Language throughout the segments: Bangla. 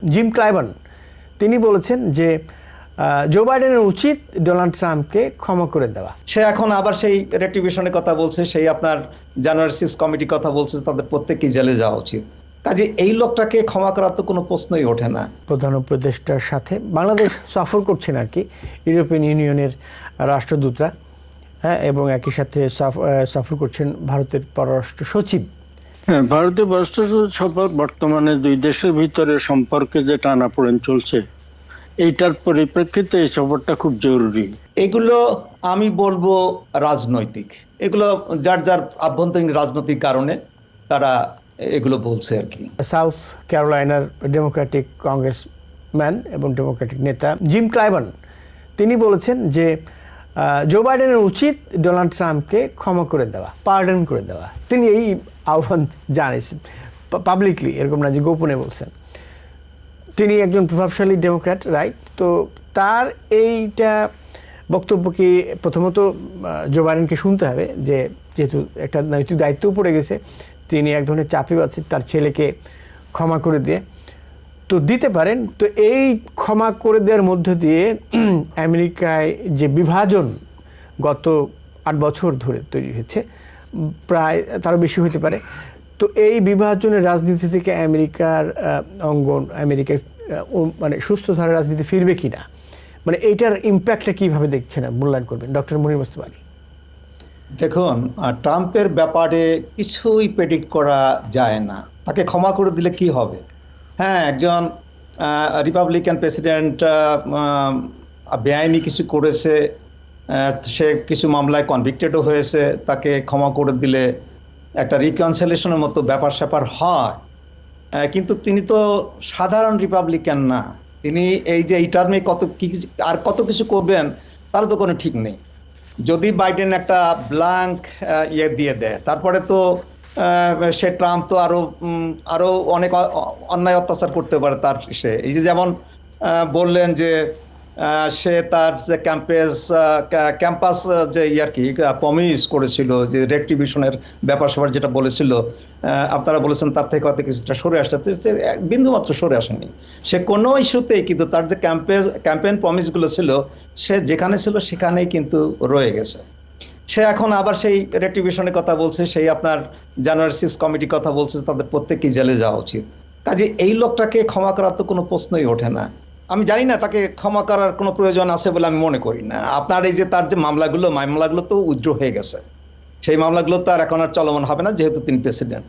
জিম ক্লাইবার্ন তিনি বলেছেন যে জো বাইডেনের উচিত ডোনাল্ড ট্রাম্পকে ক্ষমা করে দেওয়া। সে এখন আবার সেই রেটিফিকেশনের কথা বলছে, সেই আপনার জানুয়ারি 6 কমিটির কথা বলছে, তাদের প্রত্যেককেই জেলে যাওয়া উচিত। কাজে এই লোকটাকে ক্ষমা করার তো কোনো প্রশ্নই ওঠে না। প্রধান উপদেষ্টার সাথে বাংলাদেশ সফর করছেন আর কি ইউরোপিয়ান ইউনিয়নের রাষ্ট্রদূতরা, হ্যাঁ, এবং একই সাথে সফর করছেন ভারতের পররাষ্ট্র সচিব। হ্যাঁ, ভারতীয় পররাষ্ট্র সফর বর্তমানে দুই দেশের ভিতরে সম্পর্কে যে টানাপোড়েন চলছে এইটার পরিপ্রেক্ষিতে এই সফরটা খুব জরুরি। এগুলো আমি বলবো রাজনৈতিক, এগুলো যার যার আভ্যন্তরীণ রাজনৈতিক কারণে তারা এগুলো বলছে আর কি। সাউথ ক্যারোলাইনার ডেমোক্রেটিক কংগ্রেসম্যান এবং ডেমোক্রেটিক নেতা জিম ক্লাইবার্ন তিনি বলেছেন যে জো বাইডেনের উচিত ডোনাল্ড ট্রাম্পকে ক্ষমা করে দেওয়া, পার্ডন করে দেওয়া। তিনি এই আহ্বান জানিয়েছেন পাবলিকলি, এরকম না যে গোপনে বলছেন। তিনি একজন প্রভাবশালী ডেমোক্র্যাট, রাইট? তো তার এইটা বক্তব্য কি প্রথমত জো বাইডেনকে শুনতে হবে, যে যেহেতু একটা নৈতিক দায়িত্বও পড়ে গেছে, তিনি এক ধরনের চাপে আছেন তার ছেলেকে ক্ষমা করে দিয়ে, তো দিতে পারেন। তো এই ক্ষমা করে দেওয়ার মধ্য দিয়ে আমেরিকায় যে বিভাজন গত 8 বছর ধরে তৈরি হয়েছে, প্রায় তারও বেশি হতে পারে, তো এই বিভাজনের রাজনীতি থেকে আমেরিকার অঙ্গন, আমেরিকায় মানে সুস্থ ধারার রাজনীতি ফিরবে কিনা, মানে এইটার ইম্প্যাক্টটা কীভাবে দেখছেন, মূল্যায়ন করবেন ডক্টর মনির মোস্তফা আলী? দেখুন, ট্রাম্পের ব্যাপারে কিছুই প্রেডিক্ট করা যায় না। তাকে ক্ষমা করে দিলে কি হবে? হ্যাঁ, একজন রিপাবলিকান প্রেসিডেন্ট বেআইনি কিছু করেছে, সে কিছু মামলায় কনভিক্টেডও হয়েছে, তাকে ক্ষমা করে দিলে একটা রিকনসিলিয়েশনের মতো ব্যাপার স্যাপার হয়। কিন্তু তিনি তো সাধারণ রিপাবলিকান না, তিনি এই যে এই টার্মে কত কিছু করবেন তার তো কোনো ঠিক নেই। যদি বাইডেন একটা ব্ল্যাঙ্ক দিয়ে দেয়, তারপরে তো সে ট্রাম্প তো আরো অনেক অন্যায় অত্যাচার করতে পারে। তার সে এই যে যেমন বললেন যে সে তার যে ক্যাম্পাস যে আর কি প্রমিস করেছিল, যে রেক্টিফিকেশনের ব্যাপার স্যাপার যেটা বলেছিল, আপনারা বলেছেন তার থেকে হয়তো কিছুটা সরে আসছে, বিন্দুমাত্র সরে আসেনি সে কোনো ইস্যুতেই। কিন্তু তার যে ক্যাম্পেইন প্রমিসগুলো ছিল, সে যেখানে ছিল সেখানেই কিন্তু রয়ে গেছে। সে এখন আবার সেই রেক্টিফিকেশনের কথা বলছে, সেই আপনার জানুয়ারি 6 কমিটির কথা বলছে, তাদের প্রত্যেককেই জেলে যাওয়া উচিত। কাজে এই লোকটাকে ক্ষমা করার তো কোনো প্রশ্নই ওঠে না। আমি জানি না তাকে ক্ষমা করার কোনো প্রয়োজন আছে বলে আমি মনে করি না। আপনার এই যে তার যে মামলাগুলো তো উজ্জ্ব হয়ে গেছে, সেই মামলাগুলো তো আর এখন আর চলমান হবে না, যেহেতু তিনি প্রেসিডেন্ট।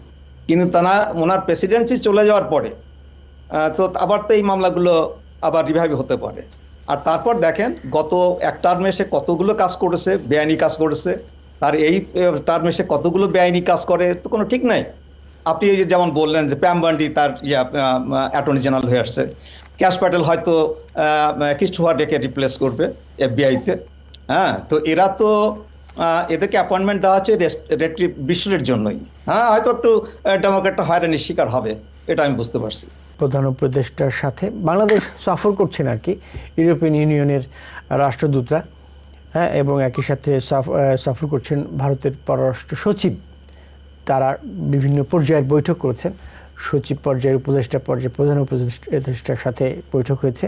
কিন্তু ওনার প্রেসিডেন্সি চলে যাওয়ার পরে তো আবার তো এই মামলাগুলো আবার রিভাইভ হতে পারে। আর তারপর দেখেন গত এক টার্মে সে কতগুলো কাজ করেছে, বেআইনি কাজ করেছে, তার এই টার্মে সে কতগুলো বেআইনি কাজ করে তো কোনো ঠিক নাই। আপনি এই যে যেমন বললেন যে প্যাম বান্ডি তার অ্যাটর্নি জেনারেল হয়ে আসছে, ক্যাশ প্যাটেল হয়তো কিস্টুয়ার্ডেকে রিপ্লেস করবে এফবিআইতে। হ্যাঁ, তো এরা তো এদেরকে অ্যাপয়েন্টমেন্ট দেওয়া হচ্ছে রেক্টিফিকেশনের জন্যই। হ্যাঁ, হয়তো একটু ডেমোক্রেটটা হয়রানির শিকার হবে, এটা আমি বুঝতে পারছি। প্রধান উপদেষ্টার সাথে বাংলাদেশ সফর করছেন আর কি ইউরোপিয়ান ইউনিয়নের রাষ্ট্রদূতরা, হ্যাঁ, এবং একই সাথে সফর করছেন ভারতের পররাষ্ট্র সচিব। তারা বিভিন্ন পর্যায়ের বৈঠক করেছেন, সচিব পর্যায়ের, উপদেষ্টা পর্যায়ে, প্রধান উপদেষ্টার সাথে বৈঠক হয়েছে।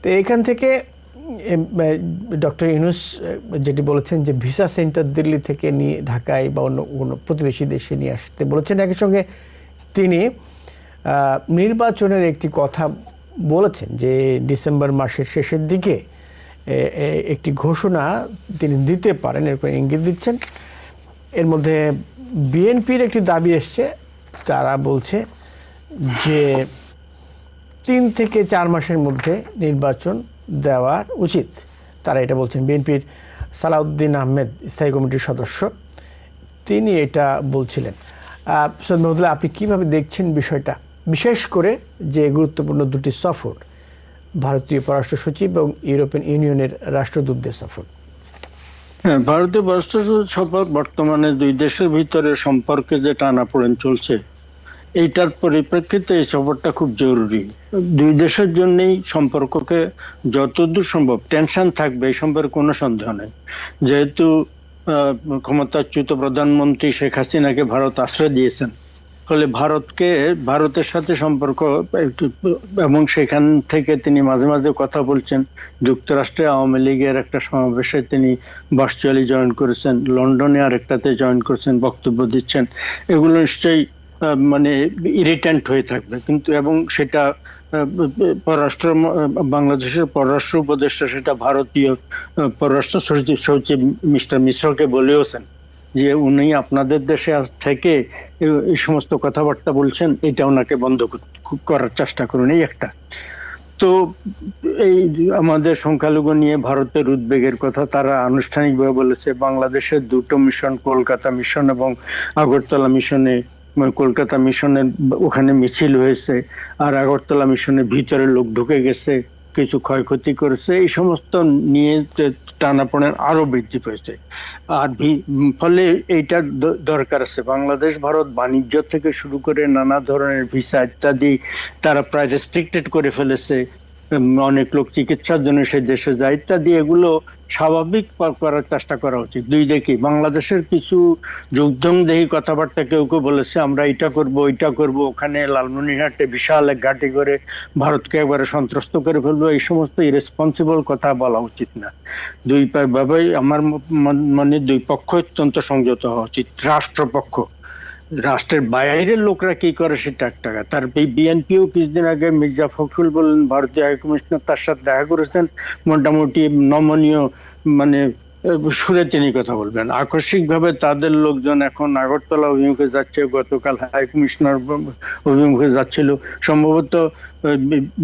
তো এখান থেকে ডক্টর ইউনূস যেটি বলেছেন যে ভিসা সেন্টার দিল্লি থেকে নিয়ে ঢাকায় বা অন্য কোনো প্রতিবেশী দেশে নিয়ে আসতে বলেছেন। একই সঙ্গে তিনি নির্বাচনের একটি কথা বলেছেন যে ডিসেম্বর মাসের শেষের দিকে একটি ঘোষণা তিনি দিতে পারেন, এরকম ইঙ্গিত দিচ্ছেন। এর মধ্যে বিএনপির একটি দাবি এসছে, তারা বলছে যে 3 থেকে 4 মাসের মধ্যে নির্বাচন দেওয়া উচিত। তারা এটা বলছেন। বিএনপির সালাউদ্দিন আহমেদ, স্থায়ী কমিটির সদস্য, তিনি এটা বলছিলেন। সৈয়দ মাহমুদুল্লাহ, আপনি কীভাবে দেখছেন বিষয়টা, বিশেষ করে যে গুরুত্বপূর্ণ দুটি সফর, ভারতীয় পররাষ্ট্র সচিব এবং ইউরোপিয়ান ইউনিয়নের রাষ্ট্রদূতদের সফর? হ্যাঁ, ভারতীয় পররাষ্ট্র সফর বর্তমানে দুই দেশের ভিতরে সম্পর্কে যে টানাপোড়েন চলছে এইটার পরিপ্রেক্ষিতে এই সফরটা খুব জরুরি। দুই দেশের জন্যই সম্পর্ককে যতদূর সম্ভব, টেনশন থাকবে এই সম্পর্কে কোনো সন্দেহ নেই। যেহেতু ক্ষমতাচ্যুত প্রধানমন্ত্রী শেখ হাসিনাকে ভারত আশ্রয় দিয়েছেন, ফলে ভারতের সাথে সম্পর্ক এবং সেখান থেকে তিনি মাঝে মাঝে কথা বলছেন। যুক্তরাষ্ট্রে আওয়ামী লীগের একটা সমাবেশে তিনি ভার্চুয়ালি জয়েন করেছেন, লন্ডনে আরেকটাতে জয়েন করেছেন, বক্তব্য দিচ্ছেন। এগুলো নিশ্চয়ই মানে ইরিটেন্ট হয়ে থাকবে, কিন্তু এবং সেটা বাংলাদেশের পররাষ্ট্র উপদেষ্টা সেটা ভারতীয় পররাষ্ট্র সচিব মিস্টার মিশ্রকে বলেওছেন যে উনি আপনাদের দেশে আজ থেকে এই সমস্ত কথাবার্তা বলছেন, এটা ওনাকে বন্ধ করার চেষ্টা করুন। এই একটা। তো এই আমাদের সংখ্যালঘু নিয়ে ভারতের উদ্বেগের কথা তারা আনুষ্ঠানিকভাবে বলেছে। বাংলাদেশের দুটো মিশন, কলকাতা মিশন এবং আগরতলা মিশনে, কলকাতা মিশনের ওখানে মিছিল হয়েছে, আর আগরতলা মিশনের ভিতরে লোক ঢুকে গেছে, কিছু ক্ষয়ক্ষতি করেছে, এই সমস্ত নিয়ে টানাপোড়েন আরো বৃদ্ধি পেয়েছে। আর ফলে এইটার দরকার আছে। বাংলাদেশ ভারত বাণিজ্য থেকে শুরু করে নানা ধরনের ভিসা ইত্যাদি তারা প্রায় রেস্ট্রিক্টেড করে ফেলেছে। অনেক লোক চিকিৎসার জন্য সে দেশে যায় ইত্যাদি। এগুলো স্বাভাবিক করার চেষ্টা করা উচিত। দুই দেখি বাংলাদেশের কিছু যুদ্ধংদেহী কথাবার্তা কেউ কেউ বলেছে আমরা এটা করব ওইটা করব, ওখানে লালমনিরহাটে বিশাল এক ঘাঁটি করে ভারতকে একবারে সন্ত্রস্ত করে ফেলবো। এই সমস্ত ইরেসপন্সিবল কথা বলা উচিত না। ভাবে আমার মানে দুই পক্ষ অত্যন্ত সংযত হওয়া উচিত। রাষ্ট্রপক্ষ, রাষ্ট্রের বাইরের লোকরা কি করে সেটা একটা। তার বিএনপিও কিছুদিন আগে মির্জা ফখরুল বললেন ভারতীয় হাইকমিশনার তার সাথে দেখা করেছেন, মোটামুটি নমনীয় মানে সুরে তিনি কথা বলবেন। আকস্মিকভাবে তাদের লোকজন এখন আগরতলা অভিমুখে যাচ্ছে, গতকাল হাইকমিশনার অভিমুখে যাচ্ছিল। সম্ভবত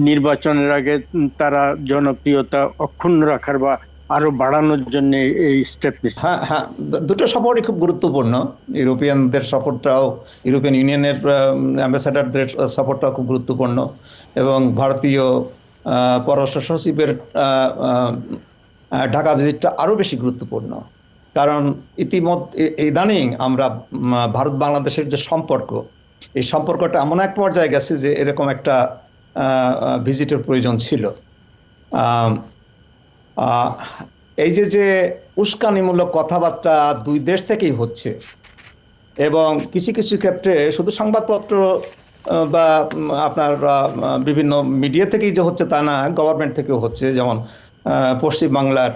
নির্বাচনের আগে তারা জনপ্রিয়তা অক্ষুণ্ণ রাখার বা আরো বাড়ানোর জন্য এই স্টেপ নিচ্ছে। হ্যাঁ হ্যাঁ, দুটো সফরই খুব গুরুত্বপূর্ণ। ইউরোপিয়ানদের সফরটাও, ইউরোপিয়ান ইউনিয়নের অ্যাম্বাসাডারদের সফরটাও খুব গুরুত্বপূর্ণ, এবং ভারতীয় পররাষ্ট্র সচিবের ঢাকা ভিজিটটা আরও বেশি গুরুত্বপূর্ণ। কারণ ইতিমধ্যে ইদানিং আমরা ভারত বাংলাদেশের যে সম্পর্ক, এই সম্পর্কটা এমন এক পর্যায়ে গেছে যে এরকম একটা ভিজিটের প্রয়োজন ছিল। এই যে উস্কানিমূলক কথাবার্তা দুই দেশ থেকেই হচ্ছে, এবং কিছু কিছু ক্ষেত্রে শুধু সংবাদপত্র বা আপনার বিভিন্ন মিডিয়া থেকেই যে হচ্ছে তা না, গভর্নমেন্ট থেকেও হচ্ছে। যেমন পশ্চিমবাংলার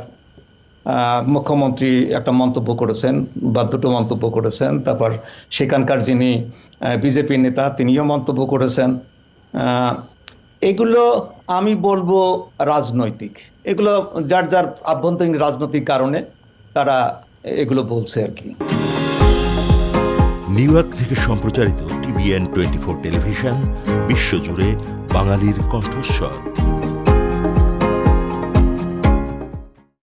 মুখ্যমন্ত্রী একটা মন্তব্য করেছেন বা দুটো মন্তব্য করেছেন, তারপর সেখানকার যিনি বিজেপি নেতা তিনিও মন্তব্য করেছেন। এগুলো আমি বলবো রাজনৈতিক, এগুলো যার যার আভ্যন্তরীণ রাজনৈতিক কারণে তারা এগুলো বলছে আর কি। নিউ ইয়র্ক থেকে সম্প্রচারিত TVN 24 টেলিভিশন বিশ্বজুড়ে বাঙালির কণ্ঠস্বর।